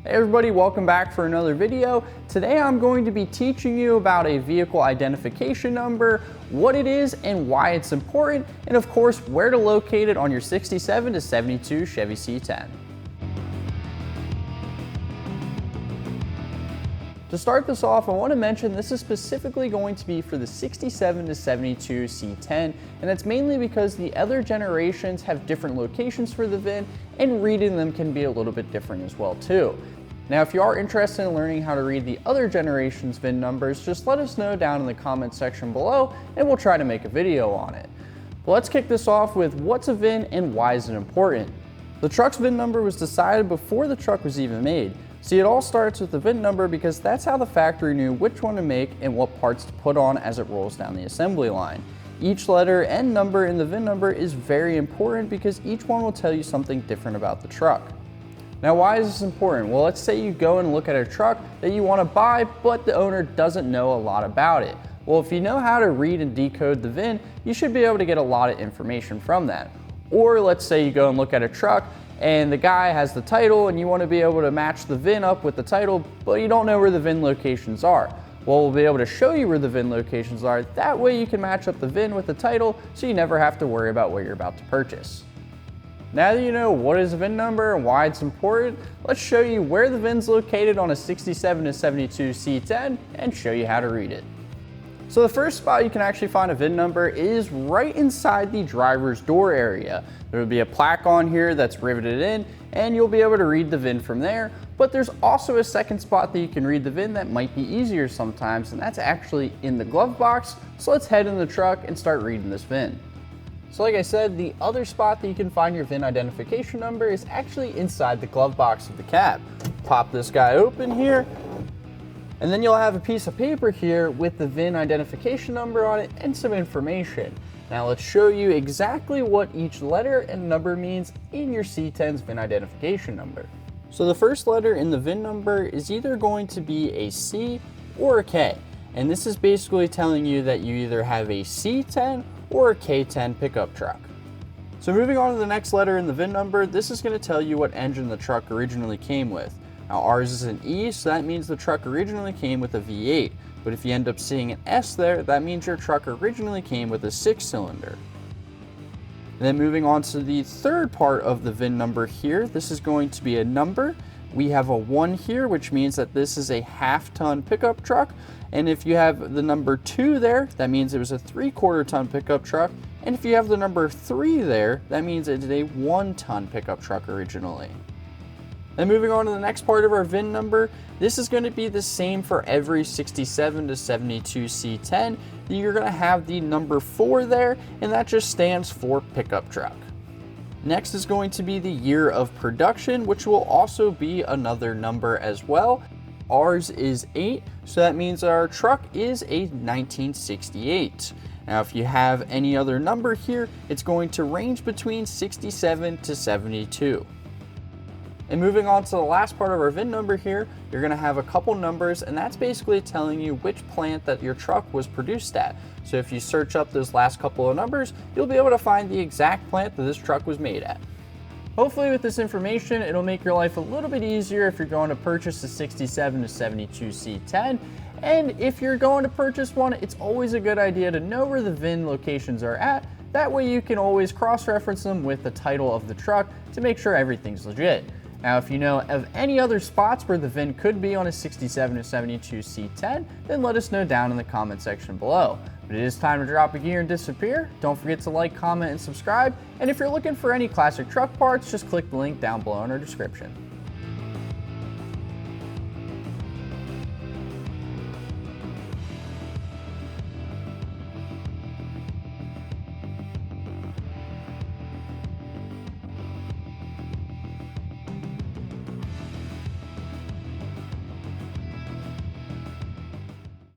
Hey everybody, welcome back for another video. Today I'm going to be teaching you about a vehicle identification number, what it is and why it's important, and of course where to locate it on your 67 to 72 Chevy C10. To start this off, I want to mention this is specifically going to be for the 67 to 72 C10, and that's mainly because the other generations have different locations for the VIN, and reading them can be a little bit different as well too. Now, if you are interested in learning how to read the other generation's VIN numbers, just let us know down in the comment section below, and we'll try to make a video on it. But let's kick this off with what's a VIN and why is it important? The truck's VIN number was decided before the truck was even made. See, it all starts with the VIN number because that's how the factory knew which one to make and what parts to put on as it rolls down the assembly line. Each letter and number in the VIN number is very important because each one will tell you something different about the truck. Now, why is this important? Well, let's say you go and look at a truck that you want to buy, but the owner doesn't know a lot about it. Well, if you know how to read and decode the VIN, you should be able to get a lot of information from that. Or let's say you go and look at a truck and the guy has the title and you want to be able to match the VIN up with the title, but you don't know where the VIN locations are. Well, we'll be able to show you where the VIN locations are. That way you can match up the VIN with the title so you never have to worry about what you're about to purchase. Now that you know what is a VIN number and why it's important, let's show you where the VIN's located on a 67 to 72 C10 and show you how to read it. So the first spot you can actually find a VIN number is right inside the driver's door area. There will be a plaque on here that's riveted in and you'll be able to read the VIN from there. But there's also a second spot that you can read the VIN that might be easier sometimes, and that's actually in the glove box. So let's head in the truck and start reading this VIN. So like I said, the other spot that you can find your VIN identification number is actually inside the glove box of the cab. Pop this guy open here. And then you'll have a piece of paper here with the VIN identification number on it and some information. Now let's show you exactly what each letter and number means in your C10's VIN identification number. So the first letter in the VIN number is either going to be a C or a K. And this is basically telling you that you either have a C10 or a K10 pickup truck. So moving on to the next letter in the VIN number, this is going to tell you what engine the truck originally came with. Now ours is an E, so that means the truck originally came with a V8. But if you end up seeing an S there, that means your truck originally came with a 6-cylinder. And then moving on to the third part of the VIN number here, this is going to be a number. We have a 1 here, which means that this is a half-ton pickup truck. And if you have the number 2 there, that means it was a 3/4 ton pickup truck. And if you have the number 3 there, that means it is a 1-ton pickup truck originally. Then moving on to the next part of our VIN number, this is going to be the same for every 67 to 72 C10. You're going to have the number 4 there, and that just stands for pickup truck. Next is going to be the year of production, which will also be another number as well. Ours is 8, so that means our truck is a 1968. Now, if you have any other number here, it's going to range between 67 to 72. And moving on to the last part of our VIN number here, you're going to have a couple numbers, and that's basically telling you which plant that your truck was produced at. So if you search up those last couple of numbers, you'll be able to find the exact plant that this truck was made at. Hopefully with this information, it'll make your life a little bit easier if you're going to purchase a 67 to 72 C10. And if you're going to purchase one, it's always a good idea to know where the VIN locations are at. That way you can always cross-reference them with the title of the truck to make sure everything's legit. Now, if you know of any other spots where the VIN could be on a 67 to 72 C10, then let us know down in the comment section below. But it is time to drop a gear and disappear. Don't forget to like, comment, and subscribe. And if you're looking for any classic truck parts, just click the link down below in our description.